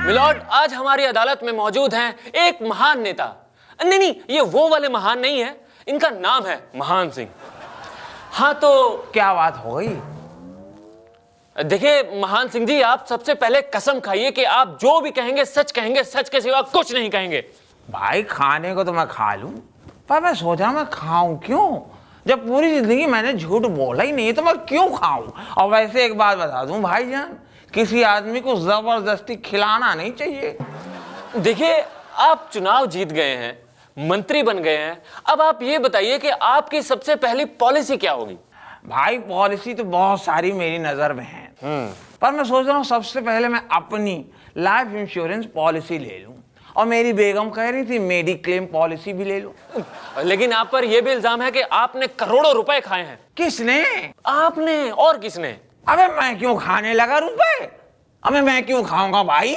Milord, आज हमारी अदालत में मौजूद हैं एक महान नेता। नहीं नहीं, ये वो वाले महान नहीं है, इनका नाम है महान सिंह। हाँ तो क्या बात हो गई? देखिए महान सिंह जी, आप सबसे पहले कसम खाइए कि आप जो भी कहेंगे सच कहेंगे, सच के सिवा कुछ नहीं कहेंगे। भाई खाने को तो मैं खा लूं, पर मैं सोचा मैं खाऊं क्यों? जब पूरी जिंदगी मैंने झूठ बोला ही नहीं तो मैं क्यों खाऊं? और वैसे एक बात बता दूं भाईजान, किसी आदमी को जबरदस्ती खिलाना नहीं चाहिए। देखिए आप चुनाव जीत गए हैं, मंत्री बन गए हैं, अब आप ये बताइए कि आपकी सबसे पहली पॉलिसी क्या होगी? भाई पॉलिसी तो बहुत सारी मेरी नजर में है, पर मैं सोच रहा हूँ सबसे पहले मैं अपनी लाइफ इंश्योरेंस पॉलिसी ले लूं, और मेरी बेगम कह रही थी मेडिक्लेम पॉलिसी भी ले लूं। लेकिन आप पर यह भी इल्जाम है कि आपने करोड़ों रुपए खाए हैं। किसने? आपने और किसने? अबे मैं क्यों खाने लगा रुपए? अबे मैं क्यों खाऊंगा भाई?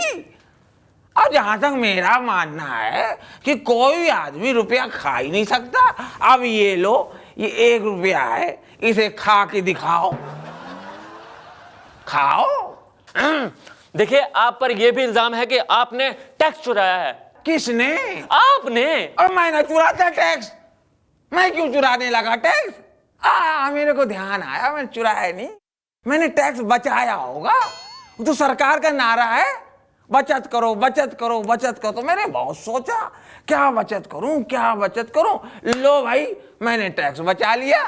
और जहां तक मेरा मानना है कि कोई आदमी रुपया खा ही नहीं सकता। अब ये लो, ये 1 रुपया है, इसे खा के दिखाओ, खाओ। देखिए आप पर यह भी इल्जाम है कि आपने टैक्स चुराया है। किसने? आपने। और मैं ना चुराता टैक्स, मैं क्यों चुराने लगा टैक्स? मेरे को ध्यान आया, मैं चुराया नहीं, मैंने टैक्स बचाया होगा। वो तो सरकार का नारा है, बचत करो बचत करो बचत करो। तो मैंने बहुत सोचा क्या बचत करूं क्या बचत करूं, लो भाई मैंने टैक्स बचा लिया।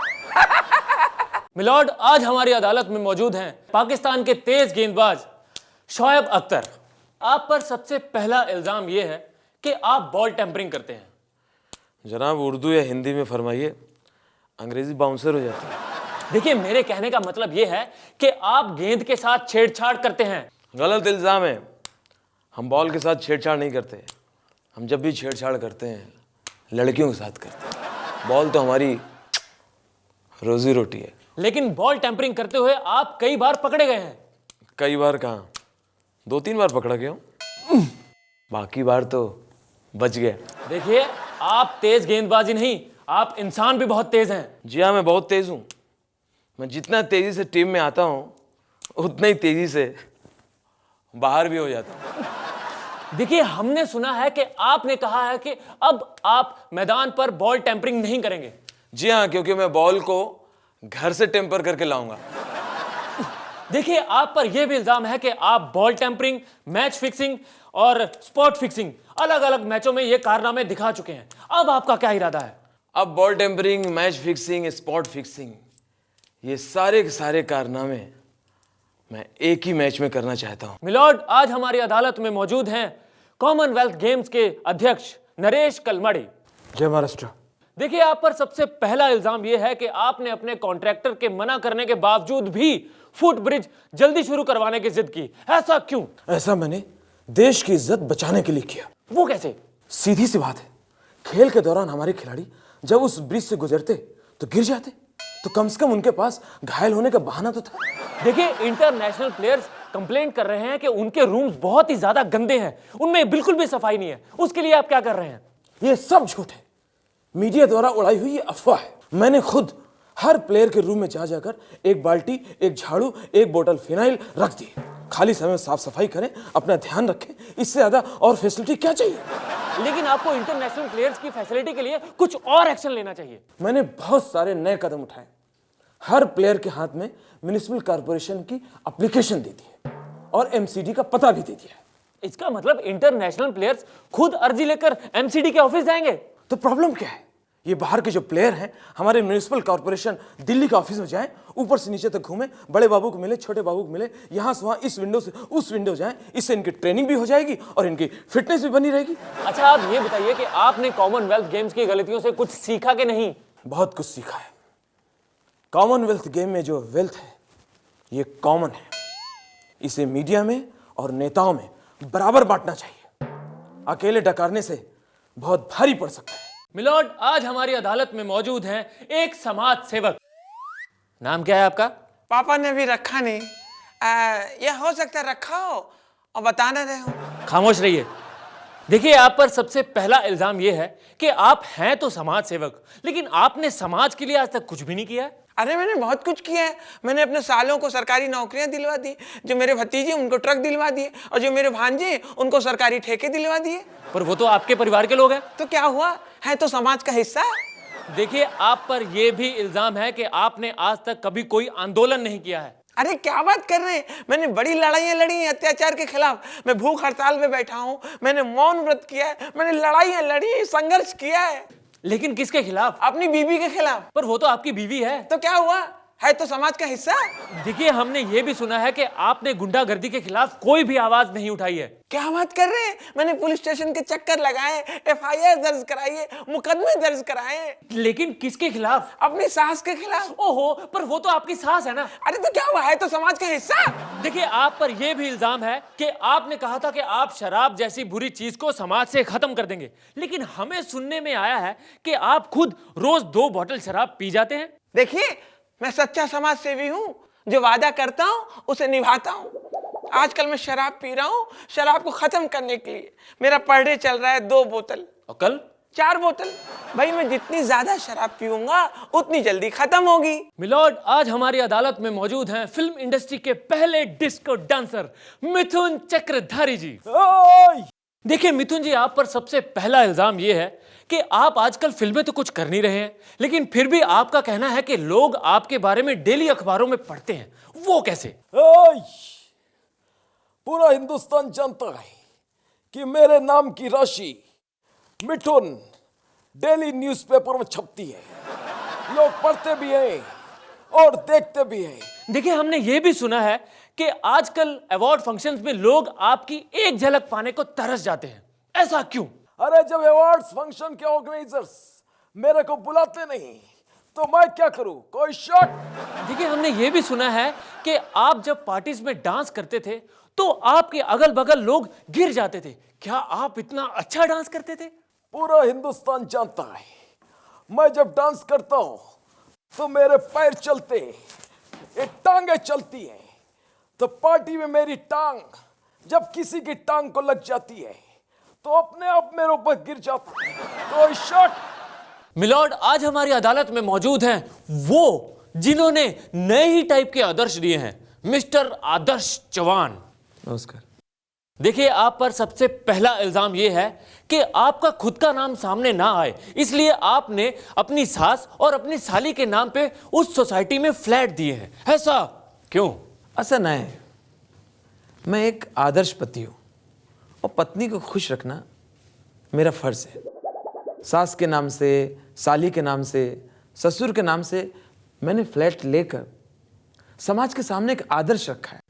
मिलॉर्ड, आज हमारी अदालत में मौजूद हैं पाकिस्तान के तेज गेंदबाज शोएब अख्तर। आप पर सबसे पहला इल्जाम यह है कि आप बॉल टेम्परिंग करते हैं। जनाब उर्दू या हिंदी में फरमाइए, अंग्रेजी बाउंसर हो जाती है। देखिए मेरे कहने का मतलब यह है कि आप गेंद के साथ छेड़छाड़ करते हैं। गलत इल्ज़ाम है, हम बॉल के साथ छेड़छाड़ नहीं करते। हम जब भी छेड़छाड़ करते हैं लड़कियों के साथ करते हैं। बॉल तो हमारी रोजी रोटी है। लेकिन बॉल टेम्परिंग करते हुए आप कई बार पकड़े गए हैं। कई बार कहाँ, 2-3 बार पकड़ा गया हूँ, बाकी बार तो बच गया। देखिए आप तेज गेंदबाजी नहीं, आप इंसान भी बहुत तेज हैं। जी हाँ, मैं बहुत तेज़ हूँ। मैं जितना तेज़ी से टीम में आता हूँ उतना ही तेज़ी से बाहर भी हो जाता हूँ। देखिए हमने सुना है कि आपने कहा है कि अब आप मैदान पर बॉल टेम्परिंग नहीं करेंगे। जी हाँ, क्योंकि मैं बॉल को घर से टेम्पर करके लाऊंगा। देखिए आप पर यह भी इल्जाम है कि आप बॉल टेम्परिंग, मैच फिक्सिंग और स्पॉट फिक्सिंग अलग अलग मैचों में ये कारनामे दिखा चुके हैं। अब आपका क्या इरादा है? अब ball tampering, match fixing, spot fixing, ये सारे के सारे कारनामे मैं एक ही मैच में करना चाहता हूं। मिलॉर्ड, आज हमारी अदालत में मौजूद हैं कॉमनवेल्थ गेम्स के अध्यक्ष नरेश कलमाड़ी। जय महाराष्ट्र। देखिए आप पर सबसे पहला इल्जाम यह है कि आपने अपने कॉन्ट्रैक्टर के मना करने के बावजूद भी फुट ब्रिज जल्दी शुरू करवाने की जिद की। ऐसा क्यों? ऐसा मैंने देश की इज्जत बचाने के लिए किया। वो कैसे? सीधी सी बात है, खेल के दौरान हमारे खिलाड़ी जब उस ब्रिज से गुजरते तो गिर जाते, तो कम से कम उनके पास घायल होने का बहाना तो था। देखिए इंटरनेशनल प्लेयर्स कंप्लेंट कर रहे हैं कि उनके रूम्स बहुत ही ज्यादा गंदे हैं, उनमें बिल्कुल भी सफाई नहीं है। उसके लिए आप क्या कर रहे हैं? ये सब झूठ है, मीडिया द्वारा उड़ाई हुई ये अफवाह है। मैंने खुद हर प्लेयर के रूम में जा जाकर एक बाल्टी, एक झाड़ू, एक बोतल फिनाइल रख दी। खाली समय में साफ सफाई करें, अपना ध्यान रखें, इससे ज्यादा और फैसिलिटी क्या चाहिए? लेकिन आपको इंटरनेशनल प्लेयर्स की फैसिलिटी के लिए कुछ और एक्शन लेना चाहिए। मैंने बहुत सारे नए कदम उठाए। हर प्लेयर के हाथ में म्युनिसिपल कॉर्पोरेशन की एप्लीकेशन दे दी है और एमसीडी का पता भी दे दिया है। इसका मतलब इंटरनेशनल प्लेयर्स खुद अर्जी लेकर एमसीडी के ऑफिस जाएंगे? तो प्रॉब्लम क्या है? ये बाहर के जो प्लेयर हैं हमारे म्युनिसिपल कॉर्पोरेशन दिल्ली के ऑफिस में जाएं, ऊपर से नीचे तक घूमें, बड़े बाबू को मिले, छोटे बाबू को मिले, यहाँ से वहाँ, इस विंडो से उस विंडो जाएं। इससे इनकी ट्रेनिंग भी हो जाएगी और इनकी फिटनेस भी बनी रहेगी। अच्छा आप ये बताइए कि आपने कॉमनवेल्थ गेम्स की गलतियों से कुछ सीखा कि नहीं? बहुत कुछ सीखा है। कॉमनवेल्थ गेम में जो वेल्थ है ये कॉमन है, इसे मीडिया में और नेताओं में बराबर बांटना चाहिए। अकेले डकारने से बहुत भारी पड़ सकता है। मिलॉर्ड, आज हमारी अदालत में मौजूद हैं एक समाज सेवक। नाम क्या है आपका? पापा ने भी रखा नहीं, यह हो सकता है रखा हो और बता न रहे हो। खामोश रहिए। देखिए आप पर सबसे पहला इल्जाम यह है कि आप हैं तो समाज सेवक, लेकिन आपने समाज के लिए आज तक कुछ भी नहीं किया है। अरे मैंने बहुत कुछ किया है। मैंने अपने सालों को सरकारी नौकरियां दिलवा दी, जो मेरे भतीजे उनको ट्रक दिलवा दिए, और जो मेरे भांजे उनको सरकारी ठेके दिलवा दिए। पर वो तो आपके परिवार के लोग हैं। तो क्या हुआ, है तो समाज का हिस्सा। देखिए, आप पर यह भी इल्जाम है कि आपने आज तक कभी कोई आंदोलन नहीं किया है। अरे क्या बात कर रहे हैं, मैंने बड़ी लड़ाइयां लड़ी हैं अत्याचार के खिलाफ। मैं भूख हड़ताल में बैठा हूं, मैंने मौन व्रत किया है, मैंने लड़ाइयां लड़ी, संघर्ष किया है। लेकिन किसके खिलाफ? अपनी बीवी के खिलाफ। पर वो तो आपकी बीवी है। तो क्या हुआ, है तो समाज का हिस्सा। देखिए, हमने ये भी सुना है कि आपने गुंडागर्दी के खिलाफ कोई भी आवाज नहीं उठाई है। क्या बात कर रहे हैं, मैंने पुलिस स्टेशन के चक्कर लगाए, FIR दर्ज कराई, मुकदमे दर्ज कराए। लेकिन किसके खिलाफ? अपनी सास के खिलाफ। ओहो, पर वो तो आपकी सास है ना। अरे तो क्या हुआ, है तो समाज का हिस्सा। देखिए, आप पर यह भी इल्जाम है कि आपने कहा था कि आप शराब जैसी बुरी चीज को समाज से खत्म कर देंगे, लेकिन हमें सुनने में आया है कि आप खुद रोज 2 बोतल शराब पी जाते हैं। देखिए, मैं सच्चा समाज सेवी हूं, जो वादा करता हूं उसे निभाता हूं। आजकल मैं शराब पी रहा हूं, शराब को खत्म करने के लिए। मेरा पर डे चल रहा है 2 बोतल, और कल 4 बोतल। भाई मैं जितनी ज्यादा शराब पीऊंगा उतनी जल्दी खत्म होगी। मिलोड, आज हमारी अदालत में मौजूद हैं फिल्म इंडस्ट्री के पहले डिस्को डांसर मिथुन चक्रधारी जी। देखिए मिथुन जी, आप पर सबसे पहला इल्जाम यह है कि आप आजकल फिल्में तो कुछ कर नहीं रहे हैं, लेकिन फिर भी आपका कहना है कि लोग आपके बारे में डेली अखबारों में पढ़ते हैं। वो कैसे? पूरा हिंदुस्तान जानता है कि मेरे नाम की राशि मिथुन डेली न्यूज़पेपर में छपती है। लोग पढ़ते भी हैं और देखते भी हैं। देखिए, हमने ये भी सुना है कि आजकल अवार्ड फंक्शंस में लोग आपकी एक झलक पाने को तरस जाते हैं। ऐसा क्यों? अरे जब अवार्ड्स फंक्शन के ऑर्गेनाइजर्स मेरे को बुलाते नहीं तो मैं क्या करूं? कोई शॉट। देखिए, हमने ये भी सुना है कि आप जब पार्टीज में डांस करते थे तो आपके अगल बगल लोग गिर जाते थे। क्या आप इतना अच्छा डांस करते थे? पूरा हिंदुस्तान जानता है, मैं जब डांस करता हूं तो मेरे पैर चलते हैं, ये टांगे चलती हैं। तो पार्टी में मेरी टांग जब किसी की टांग को लग जाती है तो अपने आप मेरे ऊपर गिर जाता है। कोई शॉट। मिलॉर्ड, आज हमारी अदालत में मौजूद हैं वो जिन्होंने नए ही टाइप के आदर्श दिए हैं, मिस्टर आदर्श चौहान। नमस्कार। देखिए, आप पर सबसे पहला इल्जाम यह है कि आपका खुद का नाम सामने ना आए, इसलिए आपने अपनी सास और अपनी साली के नाम पे उस सोसाइटी में फ्लैट दिए हैं। ऐसा क्यों? ऐसा नहीं है, मैं एक आदर्श पति हूं और पत्नी को खुश रखना मेरा फर्ज है। सास के नाम से, साली के नाम से, ससुर के नाम से मैंने फ्लैट लेकर समाज के सामने एक आदर्श रखा है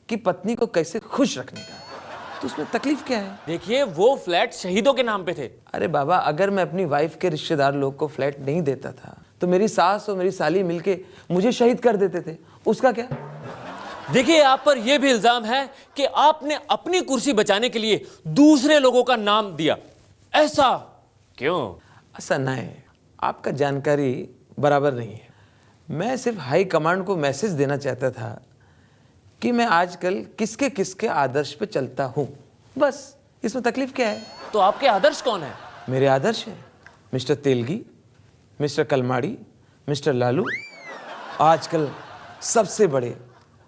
कि पत्नी को कैसे खुश रखने का। तो उसमें तकलीफ क्या है? देखिए, वो फ्लैट शहीदों के नाम पे थे। अरे बाबा, अगर मैं अपनी वाइफ के रिश्तेदार लोग को फ्लैट नहीं देता था तो मेरी सास और मेरी साली मिलके मुझे शहीद कर देते थे, उसका क्या? देखिए, आप पर यह भी इल्जाम है कि आपने अपनी कुर्सी बचाने के लिए दूसरे लोगों का नाम दिया। ऐसा क्यों? ऐसा नहीं है, आपका जानकारी बराबर नहीं है। मैं सिर्फ हाई कमांड को मैसेज देना चाहता था कि मैं आजकल किसके किसके आदर्श पे चलता हूं, बस। इसमें तकलीफ क्या है? तो आपके आदर्श कौन है? मेरे आदर्श है mister Telgi, mister Kalmadi, mister Lalu, आजकल सबसे बड़े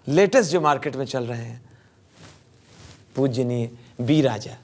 लेटेस्ट जो मार्केट में चल रहे हैं, पूजनीय बी राजा।